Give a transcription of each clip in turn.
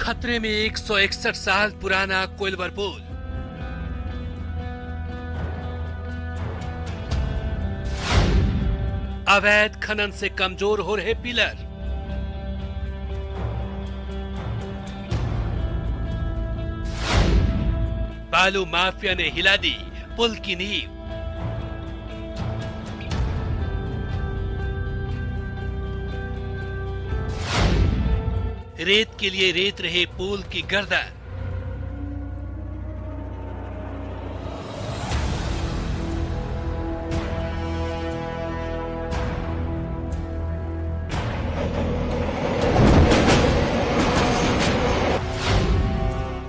खतरे में 161 साल पुराना कोइलवर पुल। अवैध खनन से कमजोर हो रहे पिलर। बालू माफिया ने हिला दी पुल की नींव। रेत के लिए रेत रहे पुल की गर्दन।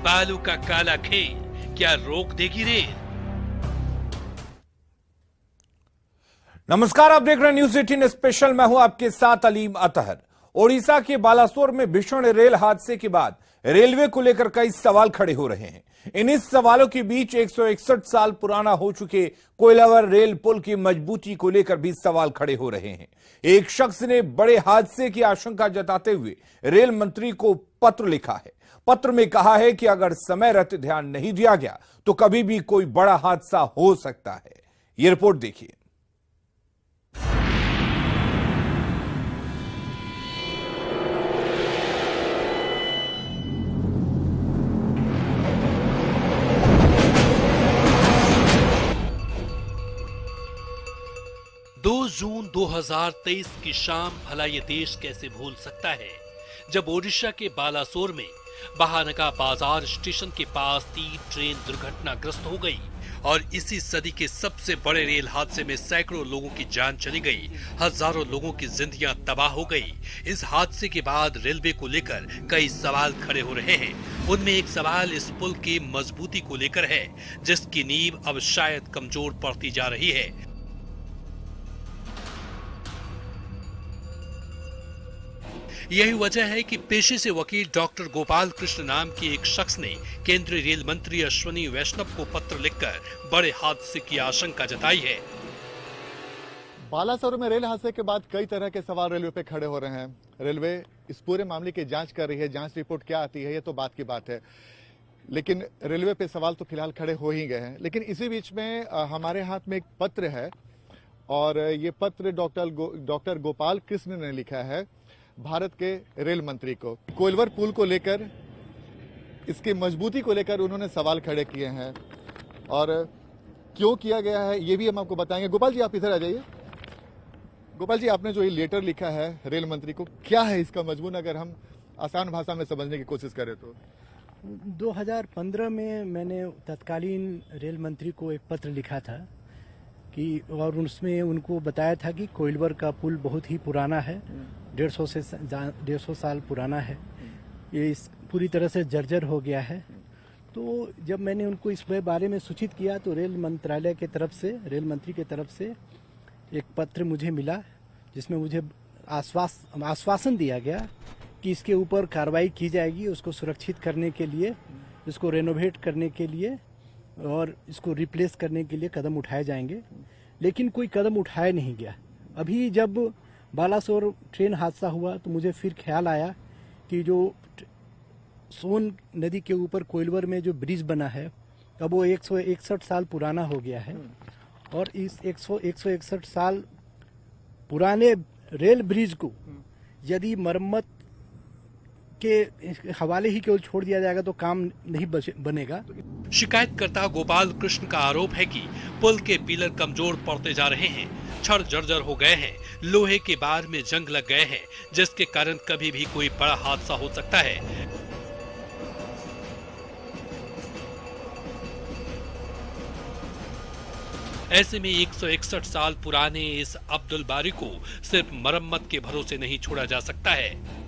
बालू का काला खेल क्या रोक देगी रेल? नमस्कार, आप देख रहे हैं न्यूज 18 स्पेशल। मैं हूं आपके साथ अलीम अतहर। ओडिशा के बालासोर में भीषण रेल हादसे के बाद रेलवे को लेकर कई सवाल खड़े हो रहे हैं। इन्हीं सवालों के बीच 161 साल पुराना हो चुके कोइलवर रेल पुल की मजबूती को लेकर भी सवाल खड़े हो रहे हैं। एक शख्स ने बड़े हादसे की आशंका जताते हुए रेल मंत्री को पत्र लिखा है। पत्र में कहा है कि अगर समय रहते ध्यान नहीं दिया गया तो कभी भी कोई बड़ा हादसा हो सकता है। यह रिपोर्ट देखिए। जून 2023 की शाम भला ये देश कैसे भूल सकता है जब ओडिशा के बालासोर में बहानगा बाजार स्टेशन के पास 3 ट्रेन दुर्घटनाग्रस्त हो गई और इसी सदी के सबसे बड़े रेल हादसे में सैकड़ों लोगों की जान चली गई, हजारों लोगों की जिंदगियां तबाह हो गई। इस हादसे के बाद रेलवे को लेकर कई सवाल खड़े हो रहे हैं। उनमें एक सवाल इस पुल की मजबूती को लेकर है, जिसकी नींव अब शायद कमजोर पड़ती जा रही है। यही वजह है कि पेशे से वकील डॉक्टर गोपाल कृष्ण नाम के एक शख्स ने केंद्रीय रेल मंत्री अश्विनी वैष्णव को पत्र लिखकर बड़े हादसे की आशंका जताई है। बालासोर में रेल हादसे के बाद कई तरह के सवाल रेलवे पे खड़े हो रहे हैं। रेलवे इस पूरे मामले की जांच कर रही है। जांच रिपोर्ट क्या आती है ये तो बात की बात है, लेकिन रेलवे पे सवाल तो फिलहाल खड़े हो ही गए हैं। लेकिन इसी बीच में हमारे हाथ में एक पत्र है और ये पत्र डॉक्टर गोपाल कृष्ण ने लिखा है भारत के रेल मंत्री को। कोइलवर पुल को लेकर, इसकी मजबूती को लेकर उन्होंने सवाल खड़े किए हैं और क्यों किया गया है ये भी हम आपको बताएंगे। गोपाल जी, आप इधर आ जाइए। गोपाल जी, आपने जो ये लेटर लिखा है रेल मंत्री को, क्या है इसका मजमून, अगर हम आसान भाषा में समझने की कोशिश करें तो? 2015 में मैंने तत्कालीन रेल मंत्री को एक पत्र लिखा था कि, और उसमें उनको बताया था कि कोइलवर का पुल बहुत ही पुराना है, 150 साल पुराना है, ये पूरी तरह से जर्जर हो गया है। तो जब मैंने उनको इस बारे में सूचित किया तो रेल मंत्रालय के तरफ से, रेल मंत्री के तरफ से एक पत्र मुझे मिला जिसमें मुझे आश्वासन दिया गया कि इसके ऊपर कार्रवाई की जाएगी, उसको सुरक्षित करने के लिए, इसको रेनोवेट करने के लिए और इसको रिप्लेस करने के लिए कदम उठाए जाएंगे। लेकिन कोई कदम उठाया नहीं गया। अभी जब बालासोर ट्रेन हादसा हुआ तो मुझे फिर ख्याल आया कि जो सोन नदी के ऊपर कोइलवर में जो ब्रिज बना है अब वो 161 साल पुराना हो गया है और इस 161 साल पुराने रेल ब्रिज को यदि मरम्मत के हवाले ही केवल छोड़ दिया जाएगा तो काम नहीं बनेगा। शिकायतकर्ता गोपाल कृष्ण का आरोप है कि पुल के पिलर कमजोर पड़ते जा रहे हैं, छड़ जर्जर हो गए हैं, लोहे के बार में जंग लग गए हैं, जिसके कारण कभी भी कोई बड़ा हादसा हो सकता है। ऐसे में 161 साल पुराने इस अब्दुल बारी को सिर्फ मरम्मत के भरोसे नहीं छोड़ा जा सकता है।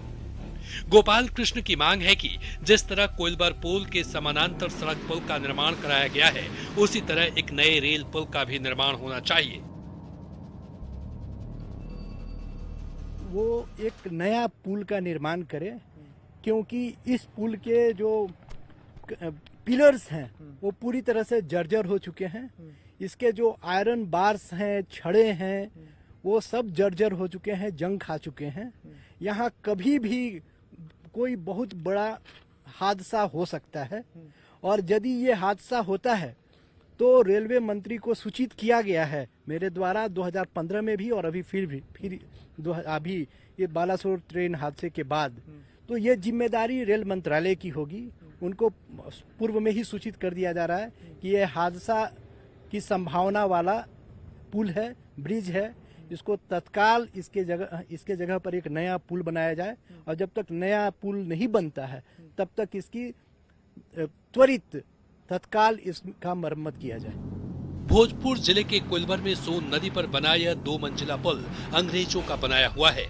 गोपाल कृष्ण की मांग है कि जिस तरह कोइलवर पुल के समानांतर सड़क पुल का निर्माण कराया गया है, उसी तरह एक नए रेल पुल का भी निर्माण होना चाहिए। वो एक नया पुल का निर्माण करे, क्योंकि इस पुल के जो पिलर्स हैं वो पूरी तरह से जर्जर हो चुके हैं। इसके जो आयरन बार्स हैं, छड़े हैं, वो सब जर्जर हो चुके हैं, जंग खा चुके हैं। यहाँ कभी भी कोई बहुत बड़ा हादसा हो सकता है, और यदि ये हादसा होता है तो रेलवे मंत्री को सूचित किया गया है मेरे द्वारा 2015 में भी, और अभी फिर अभी ये बालासोर ट्रेन हादसे के बाद, तो ये जिम्मेदारी रेल मंत्रालय की होगी। उनको पूर्व में ही सूचित कर दिया जा रहा है कि ये हादसा की संभावना वाला पुल है, ब्रिज है, इसको तत्काल इसके जगह पर एक नया पुल बनाया जाए, और जब तक नया पुल नहीं बनता है तब तक इसकी त्वरित तत्काल इसका मरम्मत किया जाए। भोजपुर जिले के कोइलवर में सोन नदी पर बना यह 2 मंजिला पुल अंग्रेजों का बनाया हुआ है।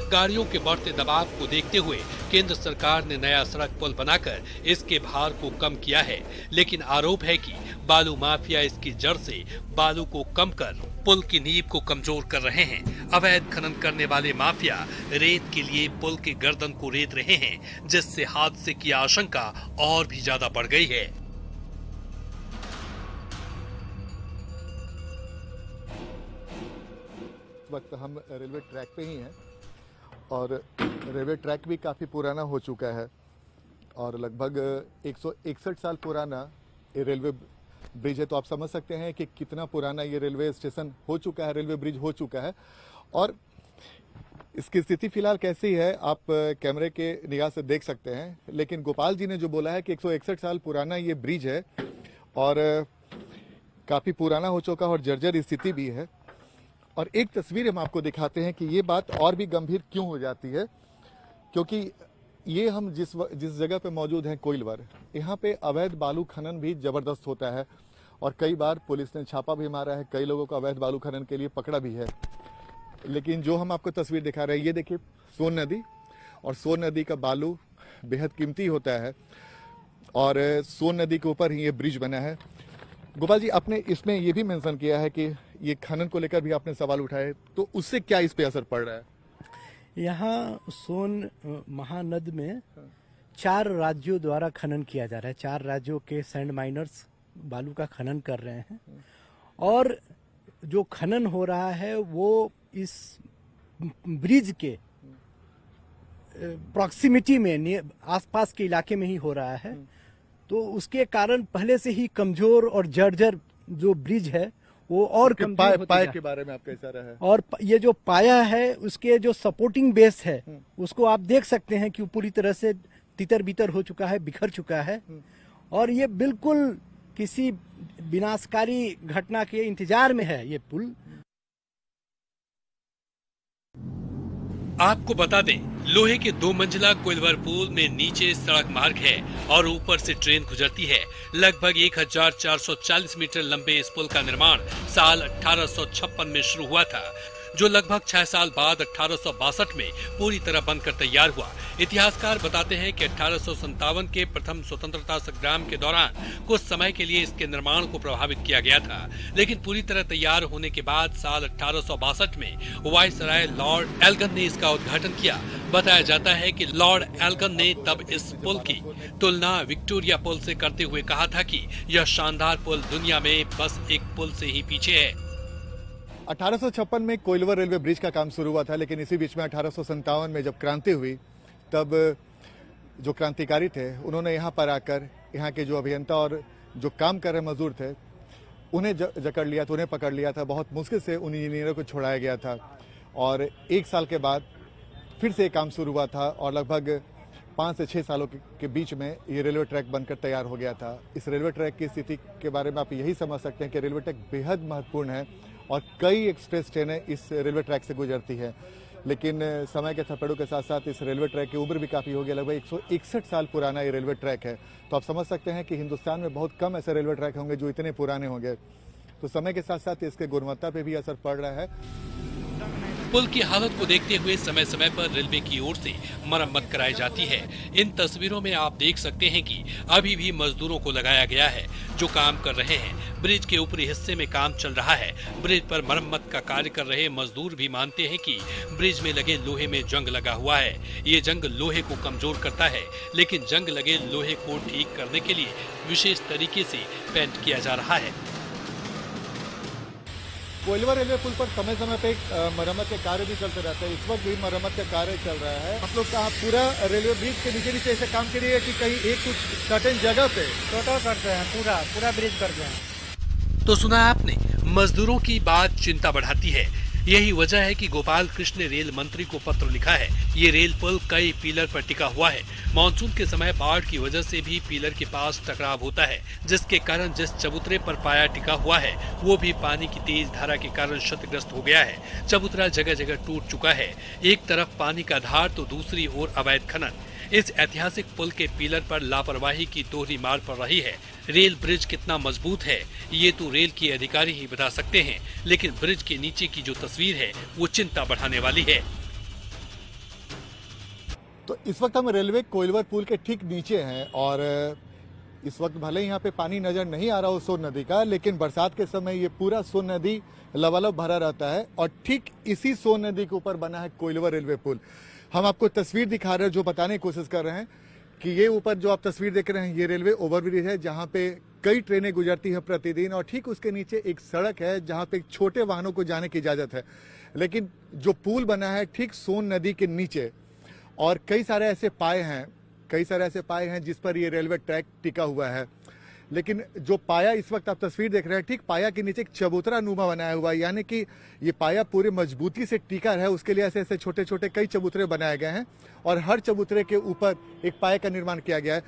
गाड़ियों के बढ़ते दबाव को देखते हुए केंद्र सरकार ने नया सड़क पुल बनाकर इसके भार को कम किया है, लेकिन आरोप है कि बालू माफिया इसकी जड़ से बालू को कम कर पुल की नींव को कमजोर कर रहे हैं। अवैध खनन करने वाले माफिया रेत के लिए पुल के गर्दन को रेत रहे हैं, जिससे हादसे की आशंका और भी ज्यादा बढ़ गई है। इस वक्त हम रेलवे ट्रैक पे ही हैं, और रेलवे ट्रैक भी काफ़ी पुराना हो चुका है, और लगभग 161 साल पुराना ये रेलवे ब्रिज है। तो आप समझ सकते हैं कि कितना पुराना ये रेलवे स्टेशन हो चुका है, रेलवे ब्रिज हो चुका है। और इसकी स्थिति फिलहाल कैसी है आप कैमरे के निगाह से देख सकते हैं, लेकिन गोपाल जी ने जो बोला है कि 161 साल पुराना ये ब्रिज है और काफ़ी पुराना हो चुका है और जर्जर स्थिति भी है। और एक तस्वीर हम आपको दिखाते हैं कि ये बात और भी गंभीर क्यों हो जाती है, क्योंकि ये हम जिस जगह पे मौजूद हैं कोइलवर, यहाँ पे अवैध बालू खनन भी जबरदस्त होता है, और कई बार पुलिस ने छापा भी मारा है, कई लोगों को अवैध बालू खनन के लिए पकड़ा भी है। लेकिन जो हम आपको तस्वीर दिखा रहे हैं, ये देखिए सोन नदी, और सोन नदी का बालू बेहद कीमती होता है, और सोन नदी के ऊपर ही ये ब्रिज बना है। गोपाल जी, आपने इसमें ये भी मेंशन किया है कि ये खनन को लेकर भी आपने सवाल उठाए, तो उससे क्या इस पे असर पड़ रहा है? यहाँ सोन महानद में 4 राज्यों द्वारा खनन किया जा रहा है। 4 राज्यों के सैंड माइनर्स बालू का खनन कर रहे हैं, और जो खनन हो रहा है वो इस ब्रिज के प्रॉक्सिमिटी में, आसपास के इलाके में ही हो रहा है। तो उसके कारण पहले से ही कमजोर और जर्जर जो ब्रिज है वो और कमजोर पाया के बारे में आपका इशारा है, और ये जो पाया है उसके जो सपोर्टिंग बेस है उसको आप देख सकते हैं कि पूरी तरह से तितर बितर हो चुका है, बिखर चुका है, और ये बिल्कुल किसी विनाशकारी घटना के इंतजार में है ये पुल। आपको बता दें, लोहे के 2 मंजिला कोइलवर पुल में नीचे सड़क मार्ग है और ऊपर से ट्रेन गुजरती है। लगभग 1440 मीटर लंबे इस पुल का निर्माण साल 1856 में शुरू हुआ था, जो लगभग 6 साल बाद 1862 में पूरी तरह बनकर तैयार हुआ। इतिहासकार बताते हैं कि 1857 के प्रथम स्वतंत्रता संग्राम के दौरान कुछ समय के लिए इसके निर्माण को प्रभावित किया गया था, लेकिन पूरी तरह तैयार होने के बाद साल 1862 में वायसराय लॉर्ड एल्गन ने इसका उद्घाटन किया। बताया जाता है कि लॉर्ड एल्गन ने तब इस पुल की तुलना विक्टोरिया पुल से करते हुए कहा था कि यह शानदार पुल दुनिया में बस एक पुल से ही पीछे है। 1856 में कोइलवर रेलवे ब्रिज का काम शुरू हुआ था, लेकिन इसी बीच में 1857 में जब क्रांति हुई, तब जो क्रांतिकारी थे उन्होंने यहाँ पर आकर यहाँ के जो अभियंता और जो काम कर रहे मजदूर थे उन्हें जकड़ लिया था, उन्हें पकड़ लिया था। बहुत मुश्किल से उन इंजीनियरों को छुड़ाया गया था, और 1 साल के बाद फिर से काम शुरू हुआ था, और लगभग 5 से 6 सालों के बीच में ये रेलवे ट्रैक बनकर तैयार हो गया था। इस रेलवे ट्रैक की स्थिति के बारे में आप यही समझ सकते हैं कि रेलवे ट्रैक बेहद महत्वपूर्ण है, और कई एक्सप्रेस ट्रेनें इस रेलवे ट्रैक से गुजरती है। लेकिन समय के थपेड़ों के साथ साथ इस रेलवे ट्रैक की उम्र भी काफ़ी हो गई, लगभग 161 साल पुराना ये रेलवे ट्रैक है। तो आप समझ सकते हैं कि हिंदुस्तान में बहुत कम ऐसे रेलवे ट्रैक होंगे जो इतने पुराने होंगे। तो समय के साथ साथ इसके गुणवत्ता पे भी असर पड़ रहा है। पुल की हालत को देखते हुए समय समय पर रेलवे की ओर से मरम्मत कराई जाती है। इन तस्वीरों में आप देख सकते हैं कि अभी भी मजदूरों को लगाया गया है जो काम कर रहे हैं। ब्रिज के ऊपरी हिस्से में काम चल रहा है। ब्रिज पर मरम्मत का कार्य कर रहे मजदूर भी मानते हैं कि ब्रिज में लगे लोहे में जंग लगा हुआ है। ये जंग लोहे को कमजोर करता है, लेकिन जंग लगे लोहे को ठीक करने के लिए विशेष तरीके से पेंट किया जा रहा है। कोइलवर रेलवे पुल पर समय समय पे मरम्मत के कार्य भी चलते रहते हैं। इस वक्त भी मरम्मत का कार्य चल रहा है। आप लोग कहा पूरा रेलवे ब्रिज के नीचे ऐसे काम के लिए कि कहीं एक कुछ सर्टेन जगह पे टोटल करते हैं, पूरा ब्रिज करते हैं। तो सुना आपने, मजदूरों की बात चिंता बढ़ाती है। यही वजह है कि गोपाल कृष्ण ने रेल मंत्री को पत्र लिखा है। ये रेल पुल कई पिलर पर टिका हुआ है। मानसून के समय बाढ़ की वजह से भी पिलर के पास टकराव होता है, जिसके कारण जिस चबूतरे पर पाया टिका हुआ है वो भी पानी की तेज धारा के कारण क्षतिग्रस्त हो गया है। चबूतरा जगह जगह टूट चुका है। एक तरफ पानी का धार तो दूसरी ओर अवैध खनन। इस ऐतिहासिक पुल के पिलर पर लापरवाही की दोहरी मार पड़ रही है। रेल ब्रिज कितना मजबूत है ये तो रेल के अधिकारी ही बता सकते हैं, लेकिन ब्रिज के नीचे की जो तस्वीर है वो चिंता बढ़ाने वाली है। तो इस वक्त हम रेलवे कोइलवर पुल के ठीक नीचे हैं और इस वक्त भले ही यहाँ पे पानी नजर नहीं आ रहा हो सोन नदी का, लेकिन बरसात के समय ये पूरा सोन नदी लबालब भरा रहता है और ठीक इसी सोन नदी के ऊपर बना है कोइलवर रेलवे पुल। हम आपको तस्वीर दिखा रहे हैं, जो बताने की कोशिश कर रहे हैं कि ये ऊपर जो आप तस्वीर देख रहे हैं ये रेलवे ओवरब्रिज है, जहां पे कई ट्रेनें गुजरती हैं प्रतिदिन और ठीक उसके नीचे एक सड़क है जहां पे छोटे वाहनों को जाने की इजाजत है। लेकिन जो पुल बना है ठीक सोन नदी के नीचे और कई सारे ऐसे पाए हैं जिस पर ये रेलवे ट्रैक टिका हुआ है। लेकिन जो पाया इस वक्त आप तस्वीर देख रहे हैं, ठीक पाया के नीचे एक चबूतरा नुमा बनाया हुआ है, यानी कि ये पाया पूरी मजबूती से टिका है। उसके लिए ऐसे ऐसे छोटे छोटे कई चबूतरे बनाए गए हैं और हर चबूतरे के ऊपर एक पाया का निर्माण किया गया है।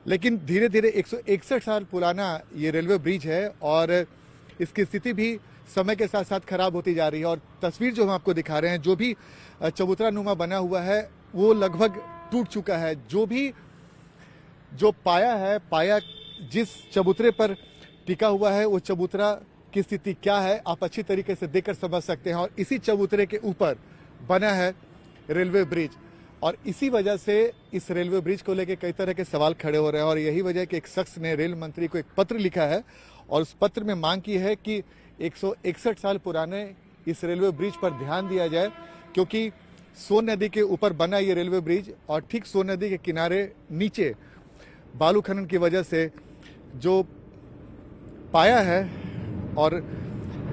लेकिन धीरे धीरे 161 साल पुराना ये रेलवे ब्रिज है और इसकी स्थिति भी समय के साथ साथ खराब होती जा रही है। और तस्वीर जो हम आपको दिखा रहे हैं, जो भी चबूतरा नुमा बना हुआ है वो लगभग टूट चुका है। जो पाया जिस चबूतरे पर टिका हुआ है वो चबूतरा की स्थिति क्या है आप अच्छी तरीके से देखकर समझ सकते हैं। और इसी चबूतरे के ऊपर बना है रेलवे ब्रिज और इसी वजह से इस रेलवे ब्रिज को लेकर कई तरह के सवाल खड़े हो रहे हैं। और यही वजह है कि एक शख्स ने रेल मंत्री को एक पत्र लिखा है और उस पत्र में मांग की है कि 161 साल पुराने इस रेलवे ब्रिज पर ध्यान दिया जाए, क्योंकि सोन नदी के ऊपर बना ये रेलवे ब्रिज और ठीक सोन नदी के किनारे नीचे बालू खनन की वजह से जो पाया है और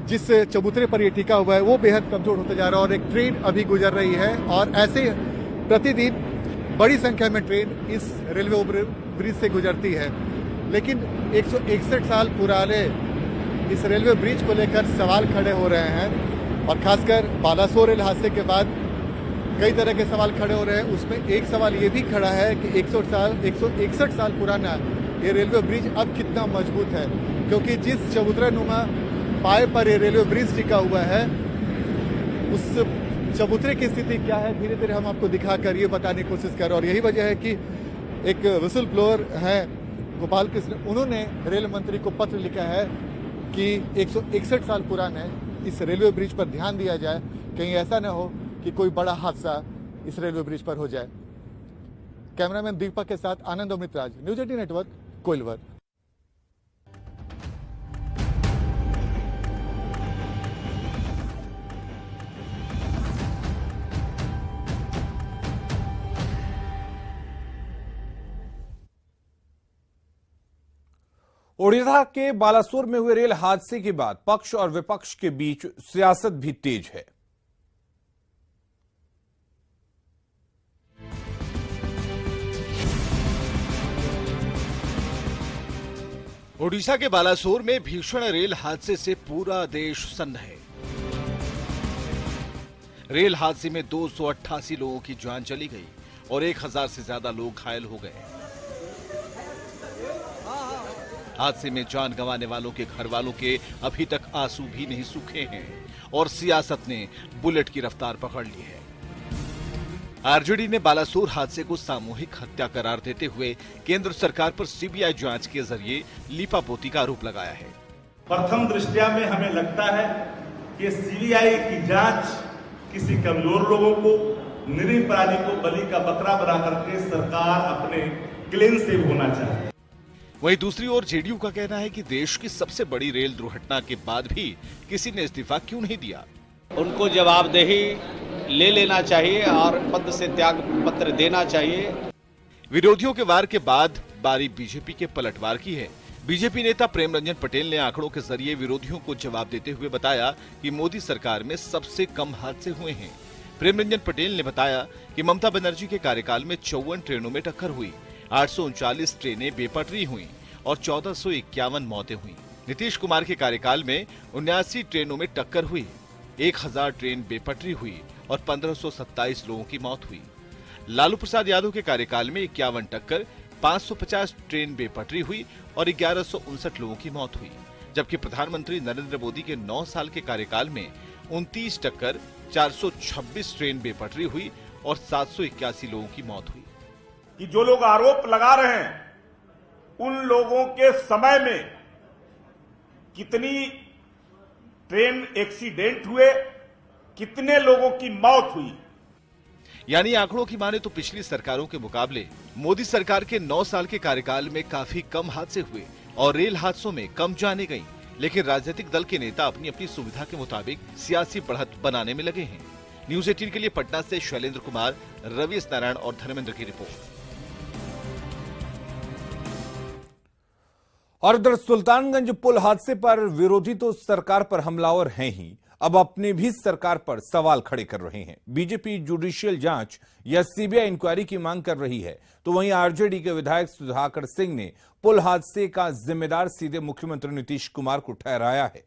जिस चबूतरे पर ये टिका हुआ है वो बेहद कमजोर होता जा रहा है। और एक ट्रेन अभी गुजर रही है और ऐसे प्रतिदिन बड़ी संख्या में ट्रेन इस रेलवे ब्रिज से गुजरती है। लेकिन 161 साल पुराने इस रेलवे ब्रिज को लेकर सवाल खड़े हो रहे हैं और खासकर बालासोर रेल हादसे के बाद कई तरह के सवाल खड़े हो रहे हैं। उसमें एक सवाल ये भी खड़ा है कि 161 साल पुराना ये रेलवे ब्रिज अब कितना मजबूत है, क्योंकि जिस चबूतरा नुमा पाए पर ये रेलवे ब्रिज टिका हुआ है उस चबूतरे की स्थिति क्या है धीरे धीरे हम आपको दिखाकर ये बताने की कोशिश कर रहे हैं। और यही वजह है कि एक विसल ब्लोअर है गोपाल कृष्ण, उन्होंने रेल मंत्री को पत्र लिखा है कि 161 साल पुराने इस रेलवे ब्रिज पर ध्यान दिया जाए, कहीं ऐसा न हो कि कोई बड़ा हादसा इस रेलवे ब्रिज पर हो जाए। कैमरामैन दीपक के साथ आनंद अमृतराज, न्यूज 18 नेटवर्क, कोइलवर। ओडिशा के बालासोर में हुए रेल हादसे के बाद पक्ष और विपक्ष के बीच सियासत भी तेज है। ओडिशा के बालासोर में भीषण रेल हादसे से पूरा देश सन्न है। रेल हादसे में 288 लोगों की जान चली गई और 1000 से ज्यादा लोग घायल हो गए। हादसे में जान गंवाने वालों के घर वालों के अभी तक आंसू भी नहीं सूखे हैं और सियासत ने बुलेट की रफ्तार पकड़ ली है। आरजेडी ने बालासोर हादसे को सामूहिक हत्या करार देते हुए केंद्र सरकार पर सीबीआई जांच के जरिए लीपापोती का आरोप लगाया है। प्रथम दृष्टया में हमें लगता है कि सीबीआई की जांच किसी कमजोर लोगों को, निरीह प्राणी को बलि का बकरा बना करके सरकार अपने क्लेम से होना चाहिए। वहीं दूसरी ओर जेडीयू का कहना है कि देश की सबसे बड़ी रेल दुर्घटना के बाद भी किसी ने इस्तीफा क्यों नहीं दिया। उनको जवाबदेही ले लेना चाहिए और पद से त्याग पत्र देना चाहिए। विरोधियों के वार के बाद बारी बीजेपी के पलटवार की है। बीजेपी नेता प्रेम रंजन पटेल ने आंकड़ों के जरिए विरोधियों को जवाब देते हुए बताया कि मोदी सरकार में सबसे कम हादसे हुए हैं। प्रेम रंजन पटेल ने बताया कि ममता बनर्जी के कार्यकाल में 54 ट्रेनों में टक्कर हुई, 839 ट्रेनें बेपटरी हुई और 1451 मौतें हुई। नीतीश कुमार के कार्यकाल में 79 ट्रेनों में टक्कर हुई, 1000 ट्रेन बेपटरी हुई और 1527 लोगों की मौत हुई। लालू प्रसाद यादव के कार्यकाल में 51 टक्कर, 550 ट्रेन बेपटरी हुई और 1159 लोगों की मौत हुई। जबकि प्रधानमंत्री नरेंद्र मोदी के 9 साल के कार्यकाल में 29 टक्कर, 426 ट्रेन बेपटरी हुई और 781 लोगों की मौत हुई। कि जो लोग आरोप लगा रहे हैं उन लोगों के समय में कितनी ट्रेन एक्सीडेंट हुए, कितने लोगों की मौत हुई। यानी आंकड़ों की माने तो पिछली सरकारों के मुकाबले मोदी सरकार के 9 साल के कार्यकाल में काफी कम हादसे हुए और रेल हादसों में कम जाने गई। लेकिन राजनीतिक दल के नेता अपनी अपनी सुविधा के मुताबिक सियासी बढ़त बनाने में लगे हैं। न्यूज़ 18 के लिए पटना से शैलेंद्र कुमार, रवि नारायण और धर्मेंद्र की रिपोर्ट। और उधर सुल्तानगंज पुल हादसे पर विरोधी तो सरकार पर हमलावर हैं ही, अब अपने भी सरकार पर सवाल खड़े कर रहे हैं। बीजेपी जुडिशियल जांच या सीबीआई इंक्वायरी की मांग कर रही है, तो वहीं आरजेडी के विधायक सुधाकर सिंह ने पुल हादसे का जिम्मेदार सीधे मुख्यमंत्री नीतीश कुमार को ठहराया है।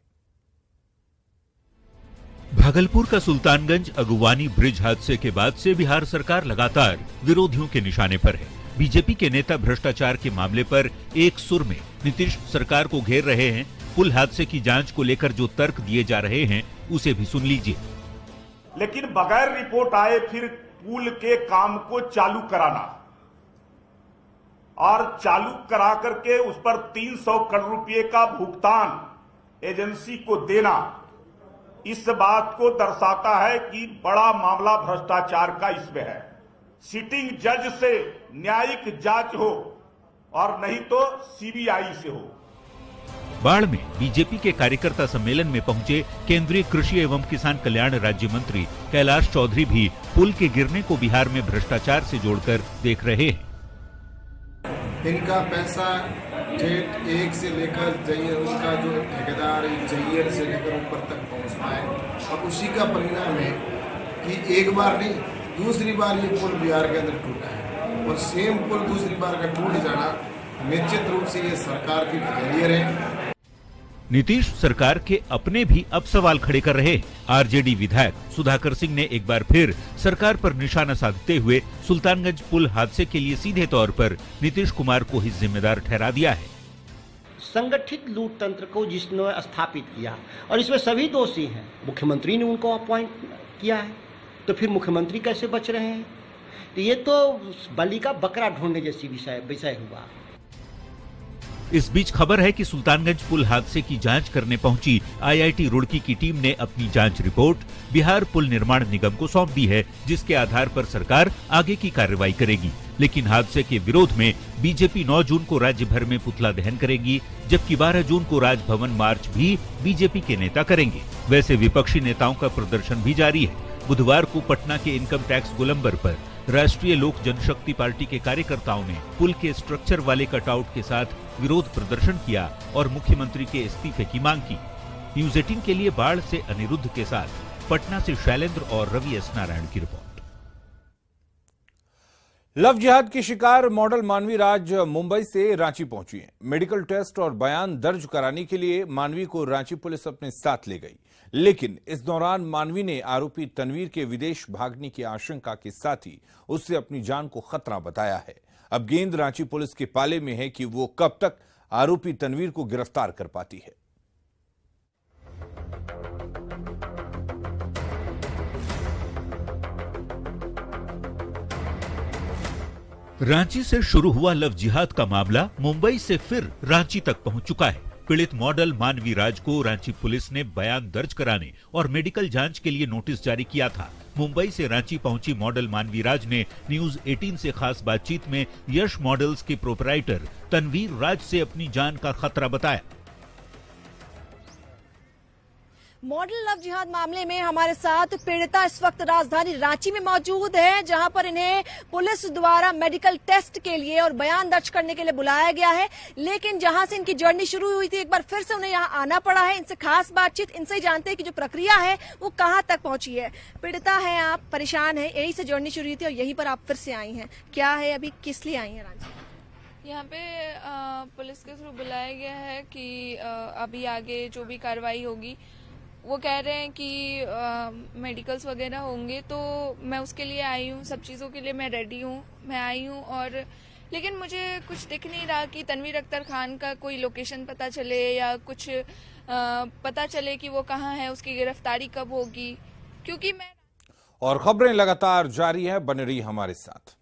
भागलपुर का सुल्तानगंज अगुवानी ब्रिज हादसे के बाद से बिहार सरकार लगातार विरोधियों के निशाने पर है। बीजेपी के नेता भ्रष्टाचार के मामले पर एक सुर में नीतीश सरकार को घेर रहे हैं। पुल हादसे की जांच को लेकर जो तर्क दिए जा रहे हैं उसे भी सुन लीजिए। लेकिन बगैर रिपोर्ट आए फिर पुल के काम को चालू कराना और चालू करा करके उस पर 300 करोड़ रुपए का भुगतान एजेंसी को देना, इस बात को दर्शाता है कि बड़ा मामला भ्रष्टाचार का इसमें है। सिटिंग जज से न्यायिक जांच हो और नहीं तो सीबीआई से हो। बाढ़ में बीजेपी के कार्यकर्ता सम्मेलन में पहुंचे केंद्रीय कृषि एवं किसान कल्याण राज्य मंत्री कैलाश चौधरी भी पुल के गिरने को बिहार में भ्रष्टाचार से जोड़कर देख रहे हैं। इनका पैसा स्टेट एक से लेकर उनका जो ठेकेदार जैयर से लेकर ऊपर तक पहुंच पाए और उसी का परिणाम है कि एक बार नहीं दूसरी बार ये पुल बिहार के अंदर टूटा है और सेम पुल दूसरी बार का टूट जाना निश्चित रूप से ये सरकार की फेलियर है। नीतीश सरकार के अपने भी अब सवाल खड़े कर रहे। आरजेडी विधायक सुधाकर सिंह ने एक बार फिर सरकार पर निशाना साधते हुए सुल्तानगंज पुल हादसे के लिए सीधे तौर पर नीतीश कुमार को ही जिम्मेदार ठहरा दिया है। संगठित लूट तंत्र को जिसने स्थापित किया और इसमें सभी दोषी हैं, मुख्यमंत्री ने उनको अपॉइंट किया है, तो फिर मुख्यमंत्री कैसे बच रहे हैं? तो ये तो बलि का बकरा ढूंढने जैसी विषय हुआ। इस बीच खबर है कि सुल्तानगंज पुल हादसे की जांच करने पहुंची आईआईटी रुड़की की टीम ने अपनी जांच रिपोर्ट बिहार पुल निर्माण निगम को सौंप दी है, जिसके आधार पर सरकार आगे की कार्रवाई करेगी। लेकिन हादसे के विरोध में बीजेपी 9 जून को राज्य भर में पुतला दहन करेगी, जबकि 12 जून को राजभवन मार्च भी बीजेपी के नेता करेंगे। वैसे विपक्षी नेताओं का प्रदर्शन भी जारी है। बुधवार को पटना के इनकम टैक्स गोलंबर पर राष्ट्रीय लोक जनशक्ति पार्टी के कार्यकर्ताओं ने पुल के स्ट्रक्चर वाले कटआउट के साथ विरोध प्रदर्शन किया और मुख्यमंत्री के इस्तीफे की मांग की। न्यूज़ 18 के लिए बाढ़ से अनिरुद्ध के साथ पटना से शैलेंद्र और रवि नारायण की रिपोर्ट। लव जिहाद की शिकार मॉडल मानवी राज मुंबई से रांची पहुंची है। मेडिकल टेस्ट और बयान दर्ज कराने के लिए मानवी को रांची पुलिस अपने साथ ले गई, लेकिन इस दौरान मानवी ने आरोपी तनवीर के विदेश भागने की आशंका के साथ ही उससे अपनी जान को खतरा बताया है। अब गेंद रांची पुलिस के पाले में है कि वो कब तक आरोपी तनवीर को गिरफ्तार कर पाती है। रांची से शुरू हुआ लव जिहाद का मामला मुंबई से फिर रांची तक पहुंच चुका है। पीड़ित मॉडल मानवी राज को रांची पुलिस ने बयान दर्ज कराने और मेडिकल जांच के लिए नोटिस जारी किया था। मुंबई से रांची पहुंची मॉडल मानवी राज ने न्यूज़ 18 से खास बातचीत में यश मॉडल्स के प्रोपराइटर तनवीर राज से अपनी जान का खतरा बताया। मॉडल लव जिहाद मामले में हमारे साथ पीड़िता इस वक्त राजधानी रांची में मौजूद है, जहां पर इन्हें पुलिस द्वारा मेडिकल टेस्ट के लिए और बयान दर्ज करने के लिए बुलाया गया है। लेकिन जहां से इनकी जर्नी शुरू हुई थी, एक बार फिर से उन्हें यहां आना पड़ा है। इनसे खास बातचीत, इनसे ही जानते हैं कि जो प्रक्रिया है वो कहां तक पहुंची है। पीड़िता है आप, परेशान है, यहीं से जर्नी शुरू हुई थी और यहीं पर आप फिर से आई हैं। क्या है, अभी किस लिए आई हैं रांची? यहाँ पे पुलिस के थ्रू बुलाया गया है कि अभी आगे जो भी कार्रवाई होगी, वो कह रहे हैं कि मेडिकल्स वगैरह होंगे, तो मैं उसके लिए आई हूँ। सब चीज़ों के लिए मैं रेडी हूँ, मैं आई हूँ। और लेकिन मुझे कुछ दिख नहीं रहा कि तनवीर अख्तर खान का कोई लोकेशन पता चले या कुछ पता चले कि वो कहाँ है, उसकी गिरफ्तारी कब होगी, क्योंकि मैं। और खबरें लगातार जारी हैं, बने रही हमारे साथ।